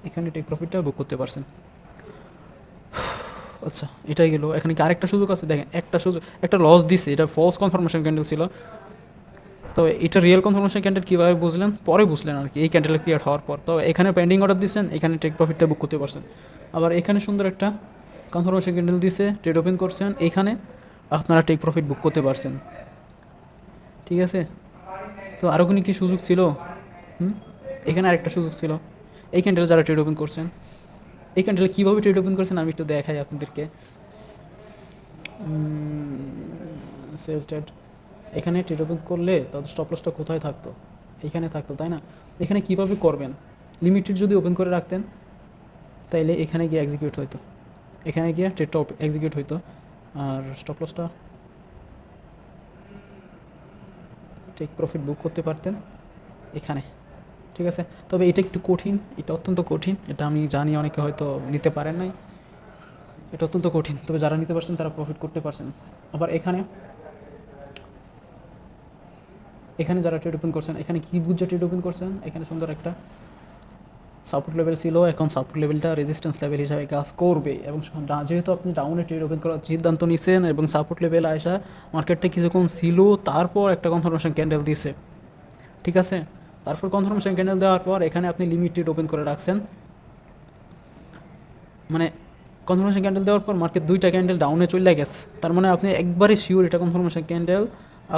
এখানে টেক প্রফিটটা বুক করতে পারছেন। আচ্ছা, এটাই গেল। এখানে কি আরেকটা সুযোগ আছে? দেখেন, একটা সুযোগ, একটা লস দিছে, এটা ফলস কনফার্মেশন ক্যান্ডেল ছিল। তো এটা রিয়েল কনফার্মেশন ক্যান্ডেল কীভাবে বুঝলেন? পরে বুঝলেন আর কি, এই ক্যান্ডেল ক্রিয়েট হওয়ার পর। তো এখানে পেন্ডিং অর্ডার দিচ্ছেন, এখানে টেক প্রফিটটা বুক করতে পারছেন। আবার এখানে সুন্দর একটা কনফার্মেশন ক্যান্ডেল দিছে, ট্রেড ওপেন করছেন, এখানে আপনারা টেক প্রফিট বুক করতে পারছেন। ঠিক আছে, তো আরও কোনো কি সুযোগ ছিল? এখানে আরেকটা সুযোগ ছিল, এই ক্যান্ডেল যারা ট্রেড ওপেন করছেন, এই ক্যান্ডেল কীভাবে ট্রেড ওপেন করছেন আমি একটু দেখাই আপনাদেরকে। সেল ট্রেড, এখানে ট্রেড ওপেন করলে তাদের স্টপ লসটা কোথায় থাকতো? এখানে থাকতো, তাই না? এখানে কীভাবে করবেন? লিমিটেড যদি ওপেন করে রাখতেন তাইলে এখানে গিয়ে এক্সিকিউট হইতো, এখানে গিয়ে ট্রেডটা এক্সিকিউট হইতো, আর স্টপ লসটা টেক প্রফিট বুক করতে পারতেন এখানে। ঠিক আছে, তবে এটা একটু কঠিন, এটা অত্যন্ত কঠিন, এটা আমি জানি অনেকে হয়তো নিতে পারেন নাই, এটা অত্যন্ত কঠিন, তবে যারা নিতে পারছেন তারা প্রফিট করতে পারছেন। আবার এখানে এখানে যারা ট্রেড ওপেন করছেন, এখানে কী বুঝে ট্রেড ওপেন করছেন? এখানে সুন্দর একটা সাপোর্ট লেভেল ছিল, এখন সাপোর্ট লেভেলটা রেজিস্ট্যান্স লেভেল হিসাবে কাজ করবে, এবং যেহেতু আপনি ডাউনে ট্রেড ওপেন করার সিদ্ধান্ত নিয়েছেন এবং সাপোর্ট লেভেল আসা মার্কেটটা কিছুক্ষণ ছিল, তারপর একটা কনফার্মেশন ক্যান্ডেল দিছে। ঠিক আছে, তারপর কনফার্মেশন ক্যান্ডেল দেওয়ার পর এখানে আপনি লিমিটেড ওপেন করে রাখছেন, মানে কনফার্মেশন ক্যান্ডেল দেওয়ার পর মার্কেট দুইটা ক্যান্ডেল ডাউনে চলে গেছে, তার মানে আপনি একবারে শিওর এটা কনফার্মেশন ক্যান্ডেল,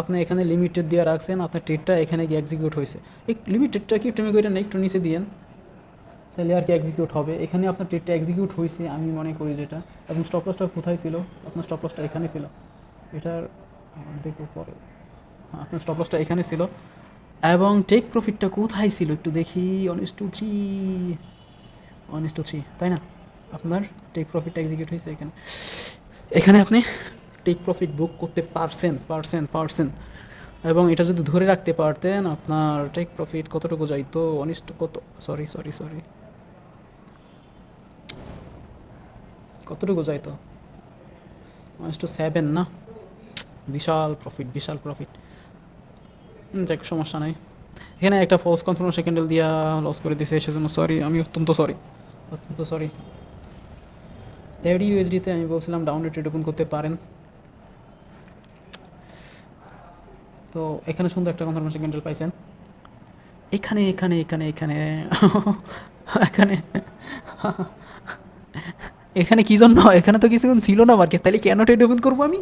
আপনি এখানে লিমিটেড দিয়ে রাখছেন, আপনার ট্রেডটা এখানে গিয়ে এক্সিকিউট হয়েছে। এই লিমিটেডটা কি তুমি করে না একটু নিচে দিয়েন, তাহলে আর কি এক্সিকিউট হবে। এখানে আপনার ট্রেডটা এক্সিকিউট হয়েছে আমি মনে করি যেটা, এবং স্টপ লসটা কোথায় ছিল? আপনার স্টপ লসটা এখানে ছিল, এটার দেখো পরে, আপনার স্টপ লসটা এখানে ছিল, এবং টেক প্রফিটটা কোথায় ছিল একটু দেখি, 1:3, 1:3, তাই না? আপনার টেক প্রফিটটা এক্সিকিউট হয়েছে এখানে, এখানে আপনি টেক প্রফিট বুক করতে পারছেন, এবং এটা যদি ধরে রাখতে পারতেন আপনার টেক প্রফিট কতটুকু যাইতো, কত, সরি কতটুকু যাইতো, 1:7 না? বিশাল প্রফিট। যাক, সমস্যা নাই। এখানে একটা ফলস কনফার্মেশন ক্যান্ডেল দিয়া লস করে দিয়েছে, সেজন্য সরি, আমি অত্যন্ত সরি। ইউএসডিতে আমি বলছিলাম ডাউনে ট্রেড ওপেন করতে পারেন, তো এখানে সুন্দর একটা কনফার্মেশন ক্যান্ডেল পাইছেন, এখানে এখানে এখানে এখানে এখানে এখানে কী জন্য? এখানে তো কিছুক্ষণ ছিল না মার্কেট, তাহলে কেন ট্রেড ওপেন করবো আমি?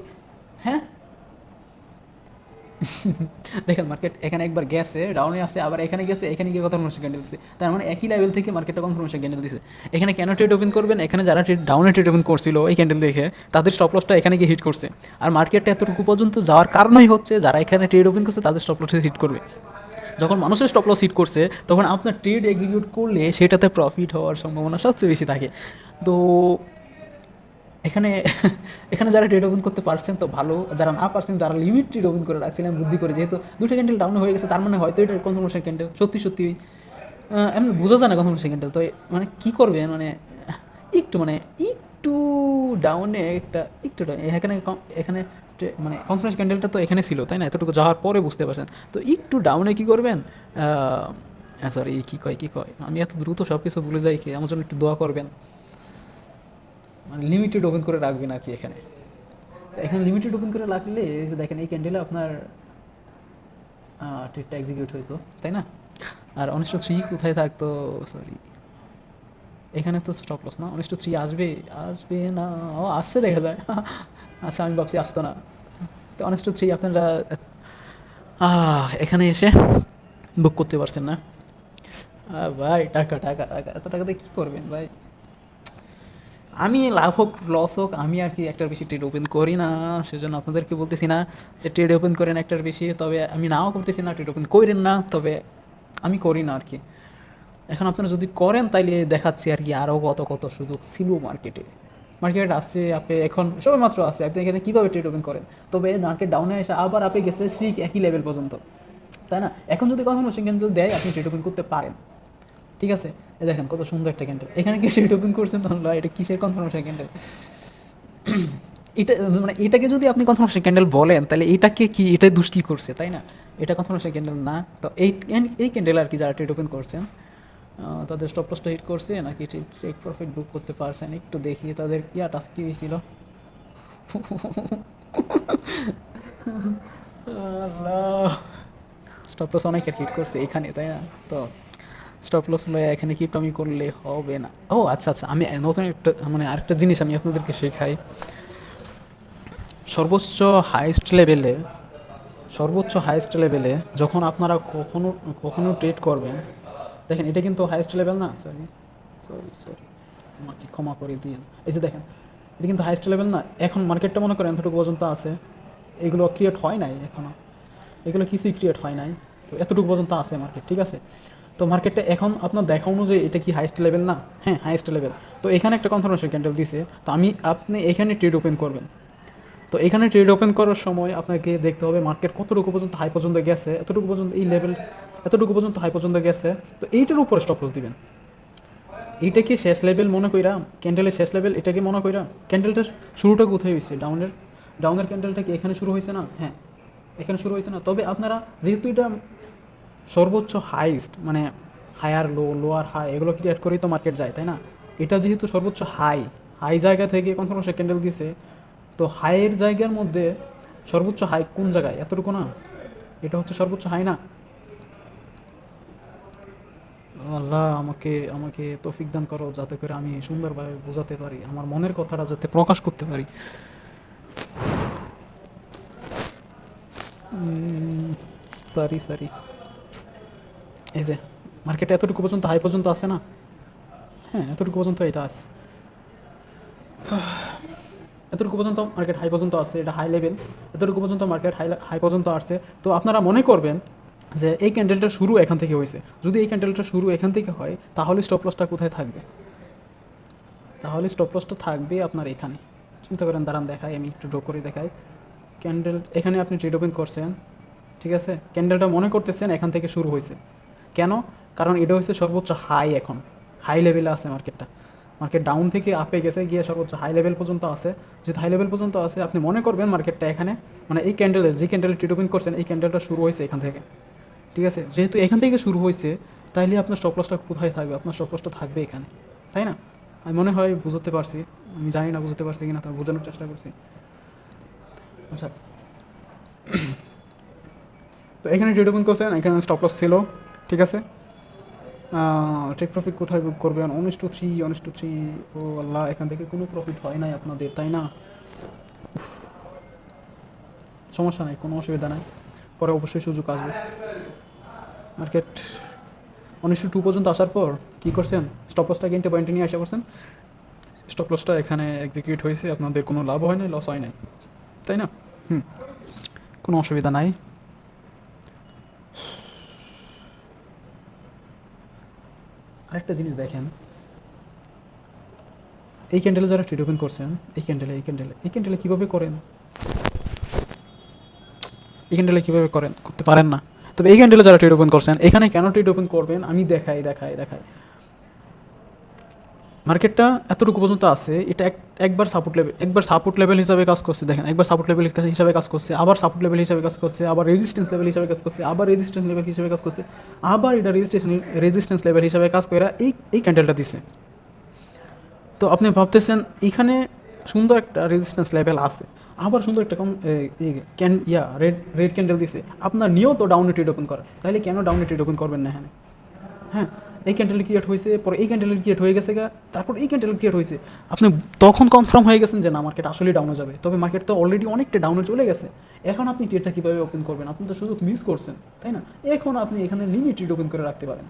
হ্যাঁ, দেখেন মার্কেট এখানে একবার গেছে, ডাউনে আসছে, আবার এখানে গেছে, এখানে গিয়ে কনফার্মেশন ক্যান্ডেল দিচ্ছে, তার মানে একই লেভেল থেকে মার্কেটটা কনফার্মেশন ক্যান্ডেল দিচ্ছে। এখানে কেন ট্রেড ওপেন করবেন? এখানে যারা ডাউনে ট্রেড ওপেন করছিল এই ক্যান্ডেল দেখে, তাদের স্টপ লসটা এখানে গিয়ে হিট করছে, আর মার্কেটটা এতটুকু পর্যন্ত যাওয়ার কারণই হচ্ছে যারা এখানে ট্রেড ওপেন করছে তাদের স্টপ লসে হিট করবে। যখন মানুষের স্টপ লস হিট করছে তখন আপনার ট্রেড এক্সিকিউট করলে সেটাতে প্রফিট হওয়ার সম্ভাবনা সবচেয়ে বেশি থাকে। তো এখানে এখানে যারা ট্রেড ওপেন করতে পারছেন তো ভালো, যারা না পারছেন, যারা লিমিট ট্রেড ওপেন করে রাখছিলেন বুদ্ধি করে, যেহেতু দুটো ক্যান্ডেল ডাউন হয়ে গেছে, তার মানে হয়তো এটা কনফার্মেশন ক্যান্ডেল সত্যি এমন বোঝা যায় না কনফার্মেশন ক্যান্ডেল। তো মানে কী করবেন, মানে একটু ডাউনে একটা একটু এখানে এখানে মানে কনফারেন্স ক্যান্ডেলটা তো এখানে ছিল, তাই না? এতটুকু যাওয়ার পরে বুঝতে পারছেন, তো একটু ডাউনে কী করবেন, সরি কী কয় আমি এত দ্রুত সব কিছু ভুলে যাই, কি আমার জন্য একটু দোয়া করবেন, মানে লিমিটেড ওপেন করে রাখবেন আর কি। এখানে এখানে লিমিটেড ওপেন করে রাখলে এই যে দেখেন এই ক্যান্ডেলে আপনার ট্রেডটা এক্সিকিউট হইতো, তাই না? আর 1:3 কোথায় থাকতো? সরি, এখানে তো স্টপ লস না, 1:3 আসবে না, ও আসছে দেখা যায়। আচ্ছা, আমি ভাবছি আসতো না। তো 1:3 আপনারা এখানে এসে বুক করতে পারছেন না। ভাই টাকা টাকা টাকা, এত টাকাতে কী করবেন ভাই? আমি লাভ হোক লস হোক, আমি আর কি একটার বেশি ট্রেড ওপেন করি না, সেজন্য আপনাদেরকে বলতেছি না যে ট্রেড ওপেন করেন একটার বেশি, তবে আমি নাও করতেছি না ট্রেড ওপেন করেন না, তবে আমি করি না আর কি। এখন আপনারা যদি করেন তাইলে দেখাচ্ছি আর কি আরও কত কত সুযোগ ছিল মার্কেট আসছে আপে, এখন সবে মাত্র আসছে, আপনি এখানে কীভাবে ট্রেড ওপেন করেন? তবে মার্কেট ডাউনে এসে আবার আপে গেছে ঠিক একই লেভেল পর্যন্ত, তাই না? এখন যদি কনফার্মেশন ক্যান্ডেল দেয় আপনি ট্রেড ওপেন করতে পারেন। ঠিক আছে, দেখেন কত সুন্দর একটা ক্যান্ডেল, এখানে কি ট্রেড ওপেন করছেন তাহলে এটা কিসের কনফার্মেশন ক্যান্ডেল? এটা মানে এটাকে যদি আপনি কনফার্মেশন ক্যান্ডেল বলেন তাহলে এটাকে কি, এটা দোষ কী করছে, তাই না? এটা কনফার্মেশন ক্যান্ডেল না, তো এই ক্যান্ডেল আর কি যারা ট্রেড ওপেন করছেন তাদের স্টপ লসটা হিট করছে নাকি টেক প্রফিট বুক করতে পারছেন একটু দেখি তাদের টাস্ক কি হয়েছিল। স্টপ লস অনেকের হিট করছে এখানে, তাই না? তো স্টপ লস লয়ে এখানে কিপটামি করলে হবে না। ও আচ্ছা আচ্ছা, আমি নতুন একটা মানে আরেকটা জিনিস আমি আপনাদেরকে শেখাই। সর্বোচ্চ হাইস্ট লেভেলে যখন আপনারা কখনো কখনো ট্রেড করবেন, দেখেন এটা কিন্তু হাইস্ট লেভেল না, সরি সরি সরি, আমাকে ক্ষমা করে দিন। এই যে দেখেন এটা কিন্তু হাইস্ট লেভেল না, এখন মার্কেটটা মনে করেন এতটুকু পর্যন্ত আছে, এগুলো ক্রিয়েট হয় নাই এখনও, এগুলো কিছুই ক্রিয়েট হয় নাই, তো এতটুকু পর্যন্ত আছে মার্কেট, ঠিক আছে? তো মার্কেটটা এখন আপনার দেখানো যে এটা কি হাইস্ট লেভেল না, হ্যাঁ হাইস্ট লেভেল। তো এখানে একটা কনফার্মেশন ক্যান্ডেল দিছে, তো আপনি এখানে ট্রেড ওপেন করবেন। তো এখানে ট্রেড ওপেন করার সময় আপনাকে দেখতে হবে মার্কেট কতটুকু পর্যন্ত হাই পর্যন্ত গেছে, এতটুকু পর্যন্ত এই লেভেল এতটুকু পর্যন্ত হাই পর্যন্ত গেছে, তো এইটার উপরে স্টপ লস দিবেন। এইটা কি শেষ লেভেল মনে কইরা, ক্যান্ডেলের শেষ লেভেল এটাকে মনে কইরা, ক্যান্ডেলটার শুরুটা কোথায় হয়েছে, ডাউনের ক্যান্ডেলটা কি এখানে শুরু হয়েছে না? হ্যাঁ এখানে শুরু হয়েছে না। তবে আপনারা যেহেতু এটা সর্বোচ্চ হাইস্ট মানে হায়ার লো, লোয়ার হাই এগুলো ক্রিয়েট করেই তো মার্কেট যায়, তাই না? এটা যেহেতু সর্বোচ্চ হাই জায়গা থেকে কনফার্মেশন ক্যান্ডেল দিছে, তো হাইয়ের জায়গার মধ্যে সর্বোচ্চ হাই কোন জায়গায়, এতটুকু না? এটা হচ্ছে সর্বোচ্চ হাই না? আল্লাহ আমাকে আমাকে তৌফিক দান করো যাতে করে আমি সুন্দরভাবে বোঝাতে পারি, আমার মনের কথাটা যাতে প্রকাশ করতে পারি। সরি সরি, এই যে মার্কেটে এতটুকু পর্যন্ত হাই পর্যন্ত আসে না, হ্যাঁ এতটুকু পর্যন্ত এটা আছে, এতটুকু পর্যন্ত মার্কেট হাই পর্যন্ত আসছে, এটা হাই লেভেল, এতটুকু পর্যন্ত মার্কেট হাই পর্যন্ত আসছে। তো আপনারা মনে করবেন যে এই ক্যান্ডেলটা শুরু এখান থেকে হয়েছে, যদি এই ক্যান্ডেলটা শুরু এখান থেকে হয় তাহলে স্টপ লসটা কোথায় থাকবে? তাহলে স্টপ লসটা থাকবে আপনার এখানে। চিন্তা করেন, দাঁড়ান দেখাই, আমি একটু ড্র করে দেখাই। ক্যান্ডেল এখানে আপনি ট্রেড ওপেন করছেন, ঠিক আছে? ক্যান্ডেলটা মনে করতেছেন এখান থেকে শুরু হয়েছে, কেন? কারণ এটা হচ্ছে সর্বোচ্চ হাই, এখন হাই লেভেলে আছে মার্কেটটা, মার্কেট ডাউন থেকে আপে গেছে গিয়ে সর্বোচ্চ হাই লেভেল পর্যন্ত আছে। যেহেতু হাই লেভেল পর্যন্ত আছে, আপনি মনে করবেন মার্কেটটা এখানে মানে এই ক্যান্ডেলে, যে ক্যান্ডেলে ট্রেড ওপেন করছেন এই ক্যান্ডেলটা শুরু হয়েছে এখান থেকে, ঠিক আছে? যেহেতু এখান থেকে শুরু হয়েছে, তাইলে আপনার স্টপ লসটা কোথায় থাকবে? আপনার স্টপ লসটা থাকবে এখানে, তাই না? আমি মনে হয় বুঝতে পারছি, আমি জানি না বুঝতে পারছি কিনা, তবে বোঝানোর চেষ্টা করছি। আচ্ছা, তো এখানে ট্রেড ওপেন করছেন, এখানে স্টপ লস ছিল, ঠিক আছে? টেক প্রফিট কোথায় বুক করবেন? 19 to 3, 19 to 3। ও আল্লাহ, এখান থেকে কোনো প্রফিট হয় নাই আপনাদের, তাই না? সমস্যা নাই, কোনো অসুবিধা নাই, পরে অবশ্যই সুযোগ আসবে। মার্কেট 1902 পর্যন্ত আসার পর কী করছেন? স্টপ লসটা কিনতে পয়েন্টে নিয়ে আসা করছেন, স্টপ লসটা এখানে এক্সিকিউট হয়েছে, আপনাদের কোনো লাভ হয় নাই, লস হয় নাই, তাই না? কোনো অসুবিধা নাই। আরেকটা জিনিস দেখেন, এই ক্যান্ডেলে যারা ট্রেড ওপেন করছেন, এই ক্যান্ডেলে কীভাবে করেন, এই ক্যান্ডেলে কীভাবে করেন, করতে পারেন না। তবে এই ক্যান্ডেলে যারা ট্রেড ওপেন করছেন, এখানে কেন ট্রেড ওপেন করবেন আমি দেখাই। মার্কেটটা এতটুকু পর্যন্ত আছে, এটা একবার সাপোর্ট লেভেল হিসাবে কাজ করছে, দেখেন একবার সাপোর্ট লেভেল হিসাবে কাজ করছে, আবার সাপোর্ট লেভেল হিসাবে কাজ করছে, আবার রেজিস্ট্যান্স লেভেল হিসাবে কাজ করছে, আবার রেজিস্ট্যান্স লেভেল হিসাবে কাজ করছে, আবার এটা রেজিস্ট্যান্স লেভেল হিসাবে কাজ করে এই ক্যান্ডেলটা দিছে। তো আপনি ভাবতেছেন এখানে সুন্দর একটা রেজিস্ট্যান্স লেভেল আছে, আবার সুন্দর একটা রেড ক্যান্ডেল দিছে, আপনার নিয়ত ডাউনে ট্রেড ওপেন করা, তাহলে কেন ডাউনে ট্রেড ওপেন করবেন না এখানে? হ্যাঁ, এই ক্যান্ডেল ক্রিয়েট হয়েছে, পরে এই ক্যান্ডেল ক্রিয়েট হয়ে গেছে গা, তারপর এই ক্যান্ডেল ক্রিয়েট হয়েছে, আপনি তখন কনফার্ম হয়ে গেছেন যে না মার্কেট আসলে ডাউনে যাবে। তবে মার্কেট তো অলরেডি অনেকটা ডাউনে চলে গেছে, এখন আপনি ট্রেডটা কীভাবে ওপেন করবেন? আপনি তো সুযোগ মিস করছেন, তাই না? এখন আপনি এখানে লিমিট ট্রেড ওপেন করে রাখতে পারেন,